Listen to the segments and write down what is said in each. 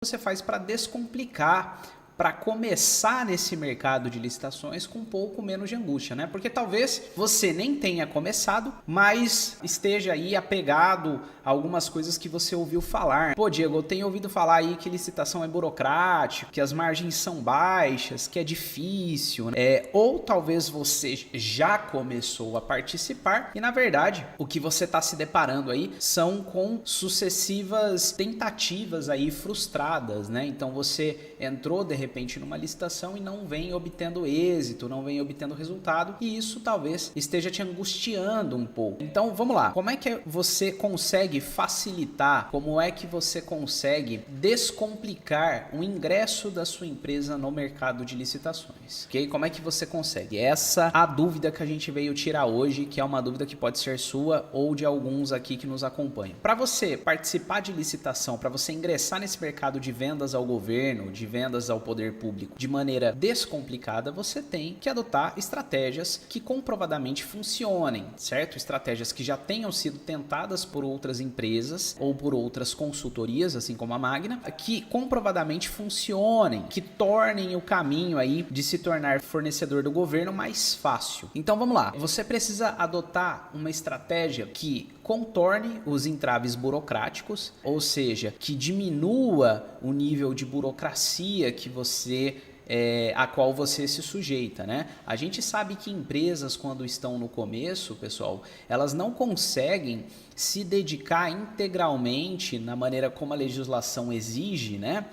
Você faz para descomplicar, para começar nesse mercado de licitações com um pouco menos de angústia, né? Porque talvez você nem tenha começado, mas esteja aí apegado a algumas coisas que você ouviu falar. Pô, Diego, eu tenho ouvido falar aí que licitação é burocrático, que as margens são baixas, que é difícil, né? Ou talvez você já começou a participar e, na verdade, o que você está se deparando aí são com sucessivas tentativas aí frustradas, né? Então você entrou de repente numa licitação e não vem obtendo êxito, não vem obtendo resultado, e isso talvez esteja te angustiando um pouco. Então vamos lá, como é que você consegue facilitar, como é que você consegue descomplicar o ingresso da sua empresa no mercado de licitações? Ok? Como é que você consegue? Essa é a dúvida que a gente veio tirar hoje, que é uma dúvida que pode ser sua ou de alguns aqui que nos acompanham. Para você participar de licitação, para você ingressar nesse mercado de vendas ao governo, de vendas ao poder público de maneira descomplicada, você tem que adotar estratégias que comprovadamente funcionem, certo? Estratégias que já tenham sido tentadas por outras empresas ou por outras consultorias, assim como a Magna, que comprovadamente funcionem, que tornem o caminho aí de se tornar fornecedor do governo mais fácil. Então vamos lá, você precisa adotar uma estratégia que contorne os entraves burocráticos, ou seja, que diminua o nível de burocracia que a qual você se sujeita, né? A gente sabe que empresas, quando estão no começo, pessoal, elas não conseguem se dedicar integralmente na maneira como a legislação exige, né?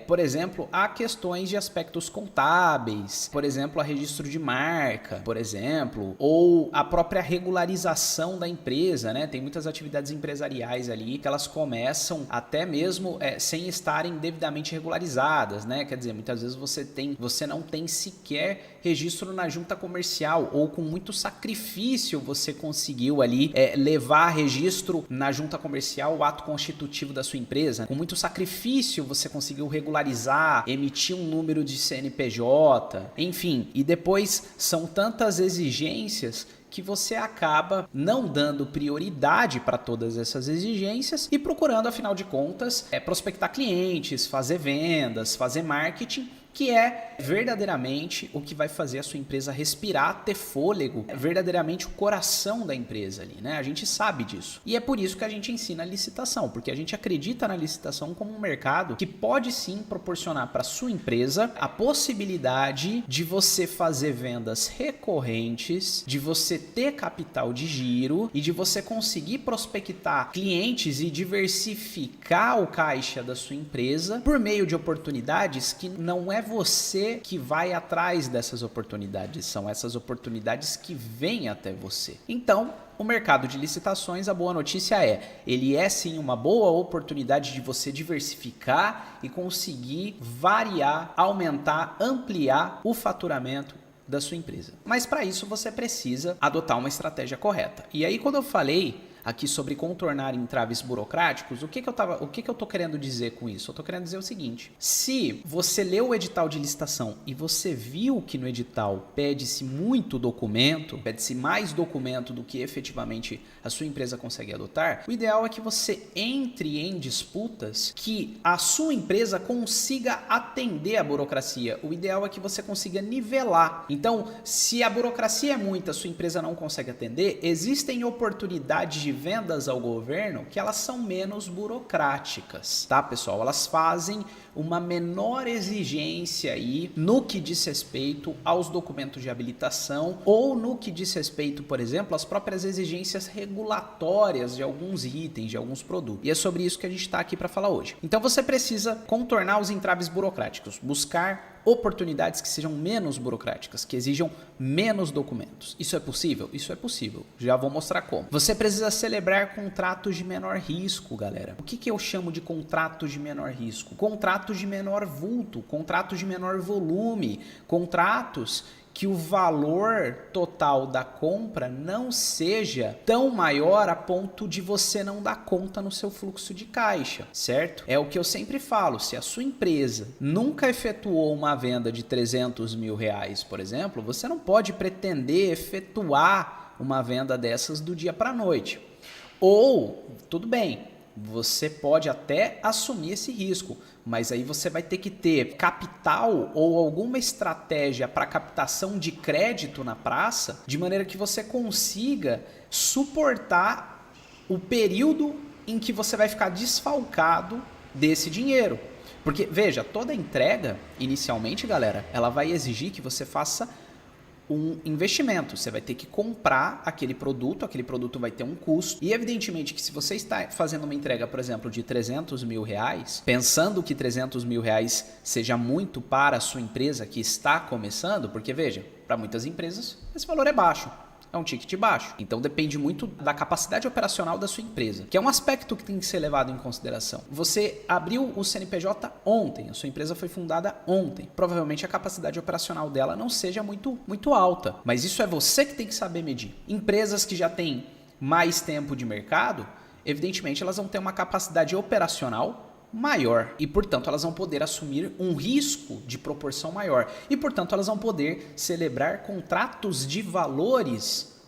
Por exemplo, há questões de aspectos contábeis, por exemplo, a registro de marca, por exemplo, ou a própria regularização da empresa, né? Tem muitas atividades empresariais ali que elas começam até mesmo sem estarem devidamente regularizadas, né? Quer dizer, muitas vezes você não tem sequer registro na junta comercial, ou com muito sacrifício você conseguiu ali levar registro na junta comercial o ato constitutivo da sua empresa. Com muito sacrifício você conseguiu regularizar, emitir um número de CNPJ, enfim. E depois são tantas exigências que você acaba não dando prioridade para todas essas exigências e procurando, afinal de contas, prospectar clientes, fazer vendas, fazer marketing, que é verdadeiramente o que vai fazer a sua empresa respirar, ter fôlego, verdadeiramente o coração da empresa ali, né? A gente sabe disso. E é por isso que a gente ensina a licitação, porque a gente acredita na licitação como um mercado que pode sim proporcionar para sua empresa a possibilidade de você fazer vendas recorrentes, de você ter capital de giro e de você conseguir prospectar clientes e diversificar o caixa da sua empresa por meio de oportunidades que não é você que vai atrás dessas oportunidades, são essas oportunidades que vêm até você. Então, o mercado de licitações, a boa notícia ele é sim uma boa oportunidade de você diversificar e conseguir variar, aumentar, ampliar o faturamento da sua empresa. Mas para isso você precisa adotar uma estratégia correta. E aí, quando eu falei aqui sobre contornar entraves burocráticos, o que eu tô querendo dizer com isso? Eu tô querendo dizer o seguinte: se você leu o edital de licitação e você viu que no edital pede-se muito documento, pede-se mais documento do que efetivamente a sua empresa consegue adotar, o ideal é que você entre em disputas que a sua empresa consiga atender a burocracia. O ideal é que você consiga nivelar. Então, se a burocracia é muita, a sua empresa não consegue atender, existem oportunidades de vendas ao governo que elas são menos burocráticas, tá, pessoal? Elas fazem uma menor exigência aí no que diz respeito aos documentos de habilitação ou no que diz respeito, por exemplo, às próprias exigências regulatórias de alguns itens, de alguns produtos. E é sobre isso que a gente está aqui para falar hoje. Então você precisa contornar os entraves burocráticos, buscar oportunidades que sejam menos burocráticas, que exijam menos documentos. Isso é possível? Isso é possível. Já vou mostrar como. Você precisa celebrar contratos de menor risco, galera. O que eu chamo de contratos de menor risco? Contratos de menor vulto, contratos de menor volume, contratos que o valor total da compra não seja tão maior a ponto de você não dar conta no seu fluxo de caixa, certo? É o que eu sempre falo, se a sua empresa nunca efetuou uma venda de 300 mil reais, por exemplo, você não pode pretender efetuar uma venda dessas do dia para a noite. Ou, tudo bem, Você pode até assumir esse risco, mas aí você vai ter que ter capital ou alguma estratégia para captação de crédito na praça, de maneira que você consiga suportar o período em que você vai ficar desfalcado desse dinheiro. Porque, veja, toda entrega, inicialmente, galera, ela vai exigir que você faça um investimento. Você vai ter que comprar aquele produto vai ter um custo. E evidentemente que se você está fazendo uma entrega, por exemplo, de 300 mil reais, pensando que 300 mil reais seja muito para a sua empresa que está começando, porque veja, para muitas empresas esse valor é baixo. É um ticket baixo. Então depende muito da capacidade operacional da sua empresa, que é um aspecto que tem que ser levado em consideração. Você abriu o CNPJ ontem, a sua empresa foi fundada ontem. Provavelmente a capacidade operacional dela não seja muito alta, mas isso é você que tem que saber medir. Empresas que já têm mais tempo de mercado, evidentemente elas vão ter uma capacidade operacional maior e, portanto, elas vão poder assumir um risco de proporção maior e, portanto, elas vão poder celebrar contratos de valores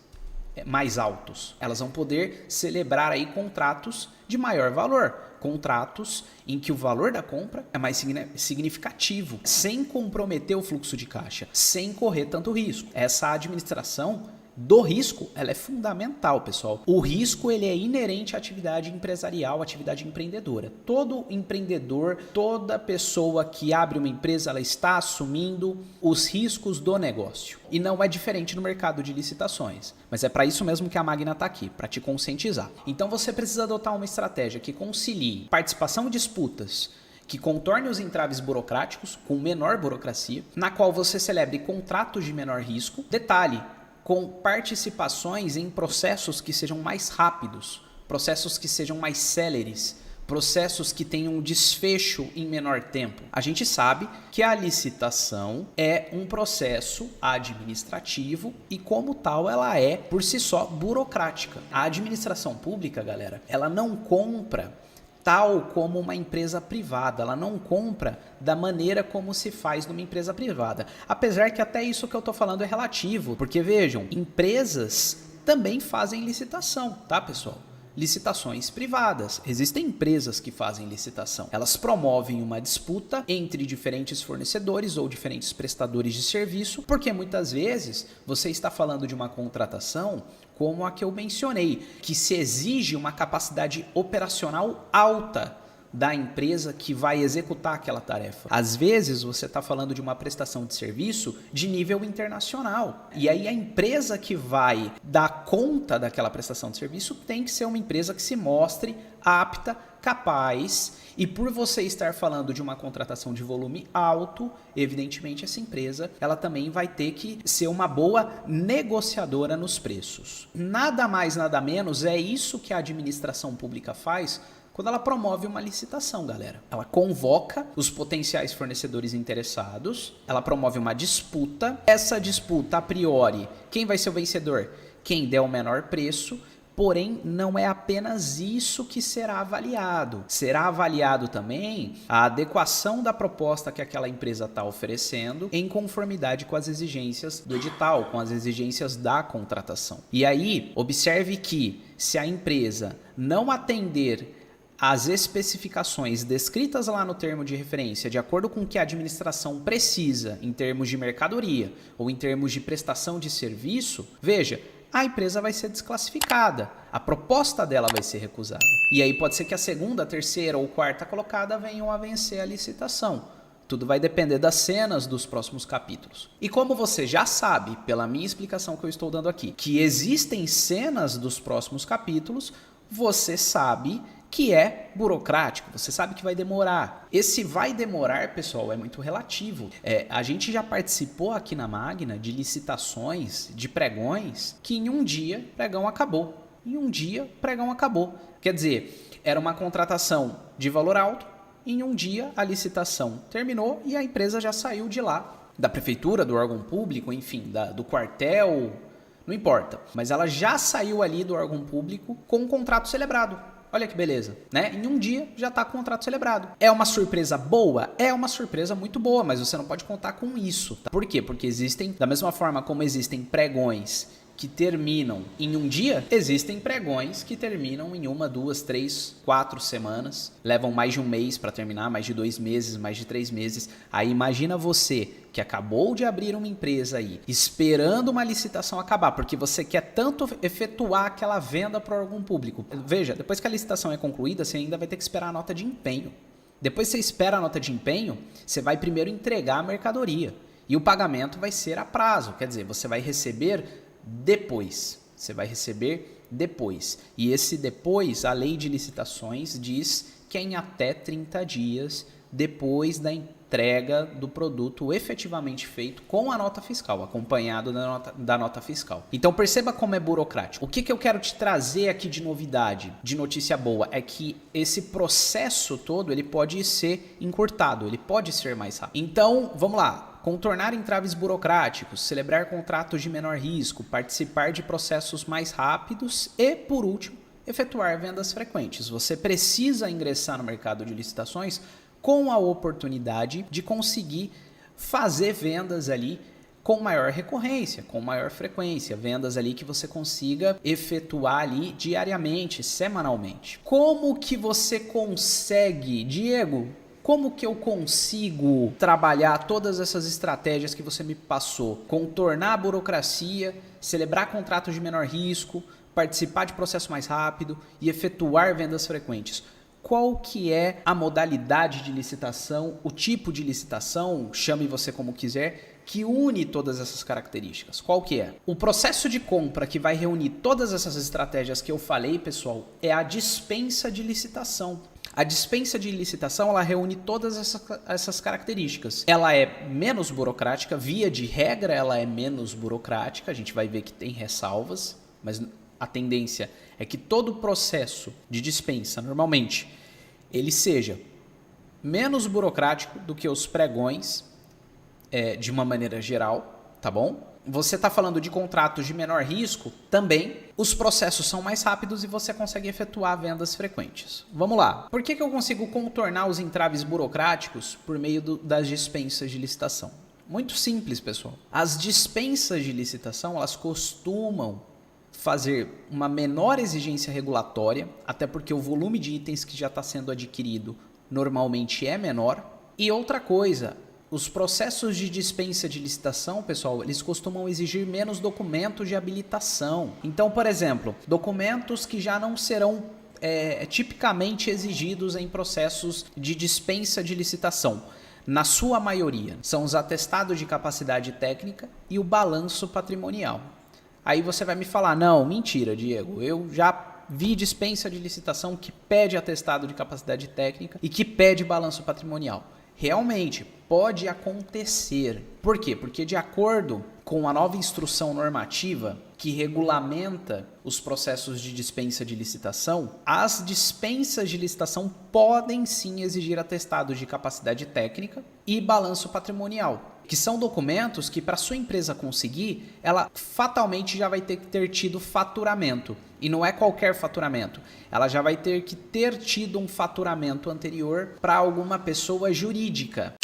mais altos. Elas vão poder celebrar aí contratos de maior valor, contratos em que o valor da compra é mais significativo, sem comprometer o fluxo de caixa, sem correr tanto risco. Essa administração do risco, ela é fundamental, pessoal. O risco, ele é inerente à atividade empresarial, à atividade empreendedora. Todo empreendedor, toda pessoa que abre uma empresa, ela está assumindo os riscos do negócio. E não é diferente no mercado de licitações. Mas é para isso mesmo que a Magna está aqui, para te conscientizar. Então você precisa adotar uma estratégia que concilie participação em disputas, que contorne os entraves burocráticos com menor burocracia, na qual você celebre contratos de menor risco. Detalhe, com participações em processos que sejam mais rápidos, processos que sejam mais céleres, processos que tenham um desfecho em menor tempo. A gente sabe que a licitação é um processo administrativo e, como tal, ela é, por si só, burocrática. A administração pública, galera, ela não compra tal como uma empresa privada, ela não compra da maneira como se faz numa empresa privada. Apesar que até isso que eu estou falando é relativo, porque vejam, empresas também fazem licitação, tá, pessoal? Licitações privadas. Existem empresas que fazem licitação. Elas promovem uma disputa entre diferentes fornecedores ou diferentes prestadores de serviço, porque muitas vezes você está falando de uma contratação como a que eu mencionei, que se exige uma capacidade operacional alta da empresa que vai executar aquela tarefa. Às vezes você está falando de uma prestação de serviço de nível internacional. E aí a empresa que vai dar conta daquela prestação de serviço tem que ser uma empresa que se mostre apta, capaz, e por você estar falando de uma contratação de volume alto, evidentemente essa empresa ela também vai ter que ser uma boa negociadora nos preços. Nada mais, nada menos é isso que a administração pública faz quando ela promove uma licitação, galera. Ela convoca os potenciais fornecedores interessados, ela promove uma disputa. Essa disputa, a priori, quem vai ser o vencedor? Quem der o menor preço. Porém, não é apenas isso que será avaliado. Será avaliado também a adequação da proposta que aquela empresa está oferecendo em conformidade com as exigências do edital, com as exigências da contratação. E aí, observe que se a empresa não atender as especificações descritas lá no termo de referência, de acordo com o que a administração precisa em termos de mercadoria ou em termos de prestação de serviço, veja, a empresa vai ser desclassificada, a proposta dela vai ser recusada. E aí pode ser que a segunda, terceira ou quarta colocada venham a vencer a licitação. Tudo vai depender das cenas dos próximos capítulos. E como você já sabe, pela minha explicação que eu estou dando aqui, que existem cenas dos próximos capítulos, você sabe que é burocrático, você sabe que vai demorar. Esse vai demorar, pessoal, é muito relativo. A gente já participou aqui na Magna de licitações, de pregões, que em um dia pregão acabou. Em um dia pregão acabou. Quer dizer, era uma contratação de valor alto, em um dia a licitação terminou e a empresa já saiu de lá, da prefeitura, do órgão público, enfim, do quartel, não importa. Mas ela já saiu ali do órgão público com um contrato celebrado. Olha que beleza, né? Em um dia já está com o contrato celebrado. É uma surpresa boa? É uma surpresa muito boa, mas você não pode contar com isso. Tá? Por quê? Porque existem, da mesma forma como existem pregões que terminam em um dia, existem pregões que terminam em 1, 2, 3, 4 semanas, levam mais de um mês para terminar, mais de 2 meses, mais de 3 meses. Aí imagina você que acabou de abrir uma empresa aí, esperando uma licitação acabar, porque você quer tanto efetuar aquela venda para algum público. Veja, depois que a licitação é concluída, você ainda vai ter que esperar a nota de empenho. Depois que você espera a nota de empenho, você vai primeiro entregar a mercadoria. E o pagamento vai ser a prazo, quer dizer, você vai receber depois. Você vai receber depois. E esse depois, a lei de licitações diz que é em até 30 dias depois da entrega do produto efetivamente feito com a nota fiscal, acompanhado da nota fiscal. Então perceba como é burocrático. O que eu quero te trazer aqui de novidade, de notícia boa, é que esse processo todo ele pode ser encurtado, ele pode ser mais rápido. Então, vamos lá. Contornar entraves burocráticos, celebrar contratos de menor risco, participar de processos mais rápidos e, por último, efetuar vendas frequentes. Você precisa ingressar no mercado de licitações com a oportunidade de conseguir fazer vendas ali com maior recorrência, com maior frequência, vendas ali que você consiga efetuar ali diariamente, semanalmente. Como que você consegue, Diego? Como que eu consigo trabalhar todas essas estratégias que você me passou? Contornar a burocracia, celebrar contratos de menor risco, participar de processo mais rápido e efetuar vendas frequentes. Qual que é a modalidade de licitação, o tipo de licitação, chame você como quiser, que une todas essas características? Qual que é? O processo de compra que vai reunir todas essas estratégias que eu falei, pessoal, é a dispensa de licitação. A dispensa de licitação, ela reúne todas essas características. Ela é menos burocrática, via de regra ela é menos burocrática, a gente vai ver que tem ressalvas, mas a tendência é que todo o processo de dispensa, normalmente, ele seja menos burocrático do que os pregões, de uma maneira geral, tá bom? Você está falando de contratos de menor risco, também os processos são mais rápidos e você consegue efetuar vendas frequentes. Vamos lá. Por que eu consigo contornar os entraves burocráticos por meio das dispensas de licitação? Muito simples, pessoal. As dispensas de licitação, elas costumam fazer uma menor exigência regulatória, até porque o volume de itens que já está sendo adquirido normalmente é menor. E outra coisa, os processos de dispensa de licitação, pessoal, eles costumam exigir menos documentos de habilitação. Então, por exemplo, documentos que já não serão tipicamente exigidos em processos de dispensa de licitação. Na sua maioria, são os atestados de capacidade técnica e o balanço patrimonial. Aí você vai me falar, não, mentira, Diego, eu já vi dispensa de licitação que pede atestado de capacidade técnica e que pede balanço patrimonial. Realmente, pode acontecer. Por quê? Porque de acordo com a nova instrução normativa que regulamenta os processos de dispensa de licitação, as dispensas de licitação podem sim exigir atestados de capacidade técnica e balanço patrimonial, que são documentos que para sua empresa conseguir, ela fatalmente já vai ter que ter tido faturamento. E não é qualquer faturamento. Ela já vai ter que ter tido um faturamento anterior para alguma pessoa jurídica.